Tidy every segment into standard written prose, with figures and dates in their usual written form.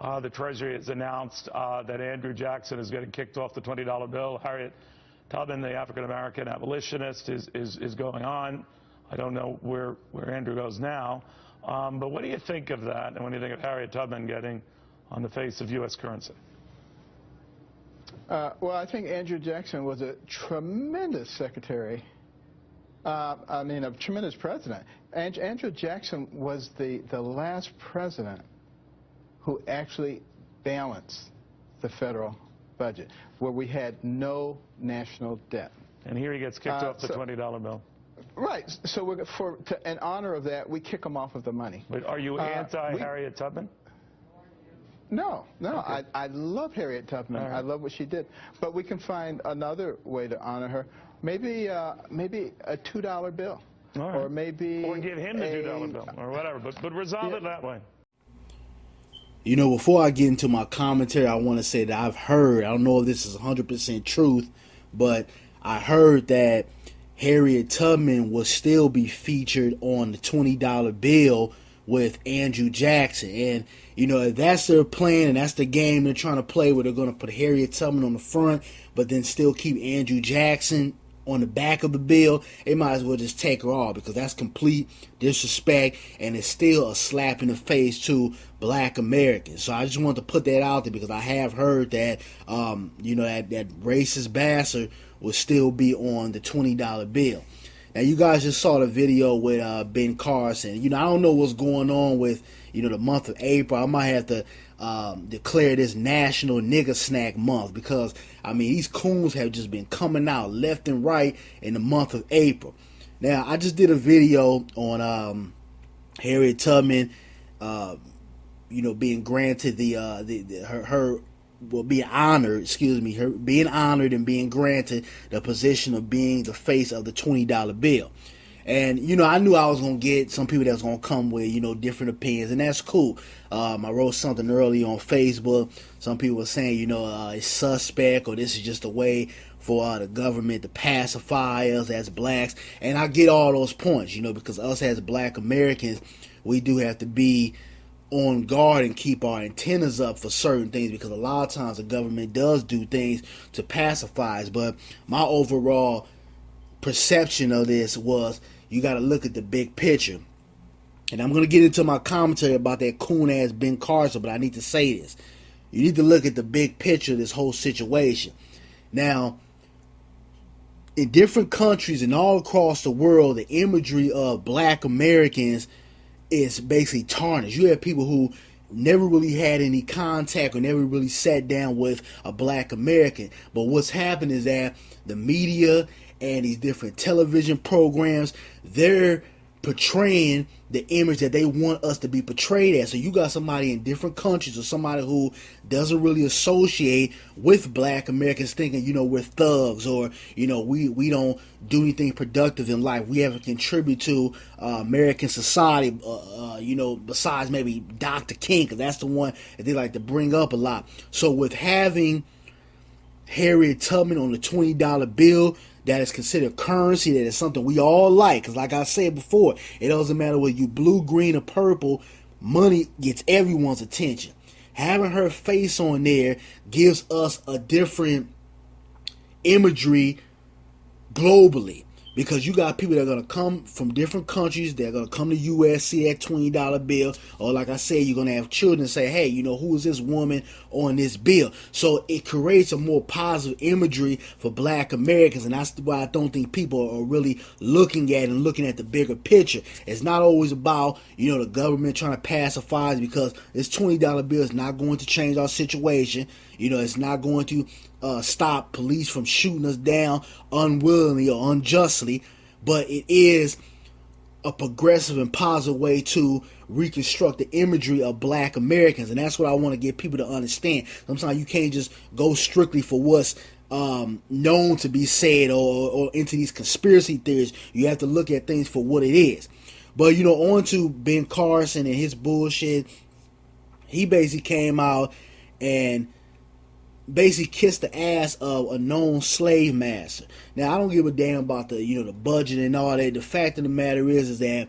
The Treasury has announced that Andrew Jackson is getting kicked off the $20 bill. Harriet Tubman, the African-American abolitionist, is going on. I don't know where Andrew goes now. But what do you think of that? And what do you think of Harriet Tubman getting on the face of U.S. currency? Well, I think Andrew Jackson was a tremendous secretary. I mean, a tremendous president. Andrew Jackson was the last president who actually balanced the federal budget, where we had no national debt. And here he gets kicked off the $20 bill. Right. So in honor of that, we kick him off of the money. But are you anti-Harriet Tubman? No, Okay. I love Harriet Tubman. Right. I love what she did. But we can find another way to honor her. Maybe a $2 bill. All right. Or maybe... Or give him the $2 bill, or whatever. But resolve it that way. You know, before I get into my commentary, I want to say that I've heard, I don't know if this is 100% truth, but I heard that Harriet Tubman will still be featured on the $20 bill with Andrew Jackson. And, you know, if that's their plan and that's the game they're trying to play, where they're going to put Harriet Tubman on the front, but then still keep Andrew Jackson on the back of the bill, they might as well just take her off, because that's complete disrespect, and it's still a slap in the face to black Americans. So I just wanted to put that out there, because I have heard that, you know, that racist bastard will still be on the $20 bill. Now, you guys just saw the video with Ben Carson. You know, I don't know what's going on with, you know, the month of April. I might have to declare this National Nigger Snack Month, because, I mean, these coons have just been coming out left and right in the month of April. Now, I just did a video on Harriet Tubman, you know, being granted being honored, her being honored and being granted the position of being the face of the $20 bill. And, you know, I knew I was going to get some people that's going to come with, you know, different opinions, and that's cool. I wrote something earlier on Facebook. Some people were saying, you know, it's suspect, or this is just a way for the government to pacify us as blacks. And I get all those points, you know, because us as black Americans, we do have to be on guard and keep our antennas up for certain things, because a lot of times the government does do things to pacify us. But my overall perception of this was, you got to look at the big picture. And I'm going to get into my commentary about that coon-ass Ben Carson, but I need to say this. You need to look at the big picture of this whole situation. Now, in different countries and all across the world, the imagery of black Americans is basically tarnished. You have people who never really had any contact or never really sat down with a black American. But what's happened is that the media and these different television programs, they're portraying the image that they want us to be portrayed as. So you got somebody in different countries, or somebody who doesn't really associate with black Americans, thinking, you know, we're thugs, or, you know, we don't do anything productive in life. We haven't contributed to American society, you know, besides maybe Dr. King, because that's the one that they like to bring up a lot. So with having Harriet Tubman on the $20 bill, that is considered currency, that is something we all like. Because like I said before, it doesn't matter whether you blue, green, or purple, money gets everyone's attention. Having her face on there gives us a different imagery globally. Because you got people that are going to come from different countries. They're going to come to U.S., see that $20 bill. Or like I said, you're going to have children say, hey, you know, who is this woman on this bill? So it creates a more positive imagery for black Americans. And that's why I don't think people are really looking at the bigger picture. It's not always about, you know, the government trying to pacify us, because this $20 bill is not going to change our situation. You know, it's not going to stop police from shooting us down unwillingly or unjustly, but it is a progressive and positive way to reconstruct the imagery of black Americans. And that's what I want to get people to understand. Sometimes you can't just go strictly for what's known to be said, or into these conspiracy theories. You have to look at things for what it is. But, you know, on to Ben Carson and his bullshit. He basically came out and basically kissed the ass of a known slave master. Now, I don't give a damn about the, you know, the budget and all that. The fact of the matter is that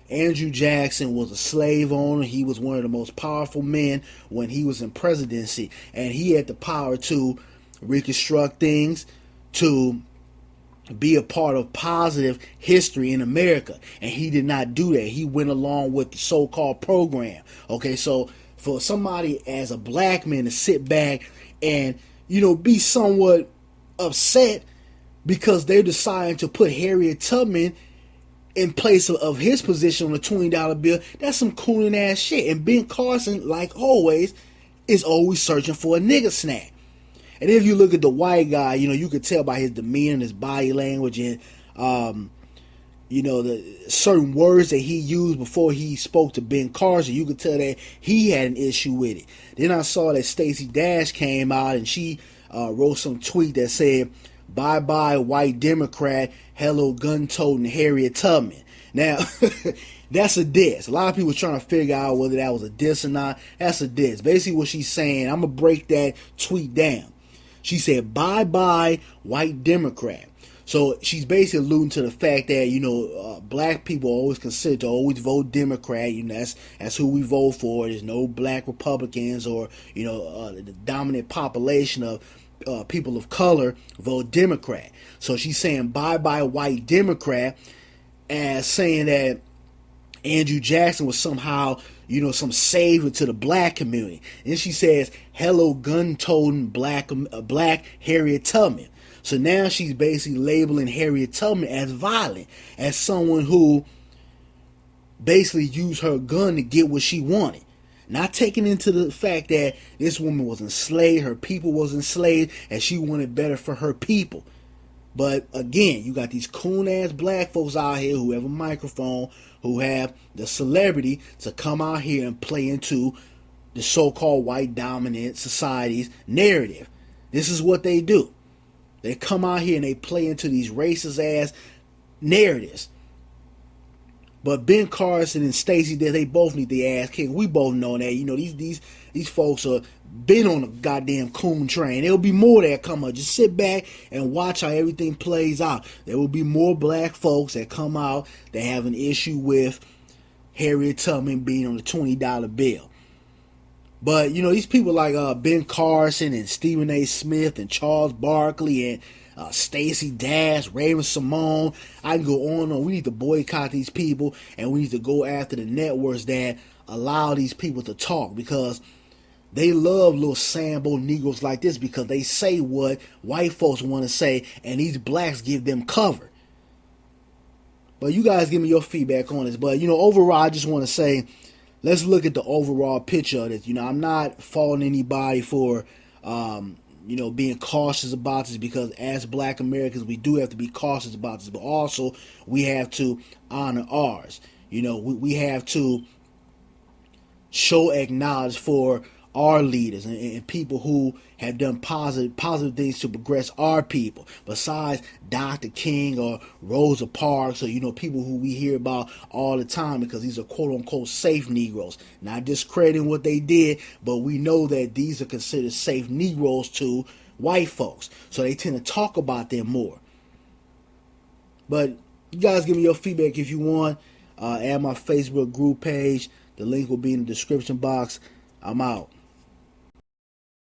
Andrew Jackson was a slave owner. He was one of the most powerful men when he was in presidency, and he had the power to reconstruct things, to be a part of positive history in America, and he did not do that. He went along with the so-called program. Okay, so for somebody as a black man to sit back and, you know, be somewhat upset because they're deciding to put Harriet Tubman in place of his position on the $20 bill, that's some cooling ass shit. And Ben Carson, like always, is always searching for a nigga snack. And if you look at the white guy, you know, you could tell by his demeanor and his body language and, you know, the certain words that he used before he spoke to Ben Carson, you could tell that he had an issue with it. Then I saw that Stacey Dash came out and she wrote some tweet that said, "Bye-bye, white Democrat, hello gun-toting Harriet Tubman." Now, that's a diss. A lot of people trying to figure out whether that was a diss or not. That's a diss. Basically what she's saying, I'm going to break that tweet down. She said, "Bye-bye, white Democrat." So she's basically alluding to the fact that, you know, black people are always considered to always vote Democrat. You know, that's who we vote for. There's no black Republicans or, you know, the dominant population of people of color vote Democrat. So she's saying bye-bye white Democrat, as saying that Andrew Jackson was somehow, you know, some savior to the black community. And she says, hello gun-toting black Harriet Tubman. So now she's basically labeling Harriet Tubman as violent, as someone who basically used her gun to get what she wanted. Not taking into the fact that this woman was enslaved, her people was enslaved, and she wanted better for her people. But again, you got these coon-ass black folks out here who have a microphone, who have the celebrity to come out here and play into the so-called white dominant society's narrative. This is what they do. They come out here and they play into these racist-ass narratives. But Ben Carson and Stacey, they both need the ass kicked. We both know that. You know, these folks are been on a goddamn coon train. There'll be more that come up. Just sit back and watch how everything plays out. There will be more black folks that come out that have an issue with Harriet Tubman being on the $20 bill. But, you know, these people like Ben Carson and Stephen A. Smith and Charles Barkley and Stacey Dash, Raven Simone, I can go on and on. We need to boycott these people, and we need to go after the networks that allow these people to talk, because they love little Sambo Negroes like this, because they say what white folks want to say, and these blacks give them cover. But you guys give me your feedback on this. But, you know, overall, I just want to say, let's look at the overall picture of this. You know, I'm not faulting anybody for, you know, being cautious about this, because as black Americans, we do have to be cautious about this, but also we have to honor ours. You know, we have to show acknowledge for our leaders and people who have done positive things to progress our people, besides Dr. King or Rosa Parks, or, you know, people who we hear about all the time, because these are quote-unquote safe Negroes. Not discrediting what they did, but we know that these are considered safe Negroes to white folks, so they tend to talk about them more. But you guys give me your feedback if you want. Add my Facebook group page. The link will be in the description box. I'm out.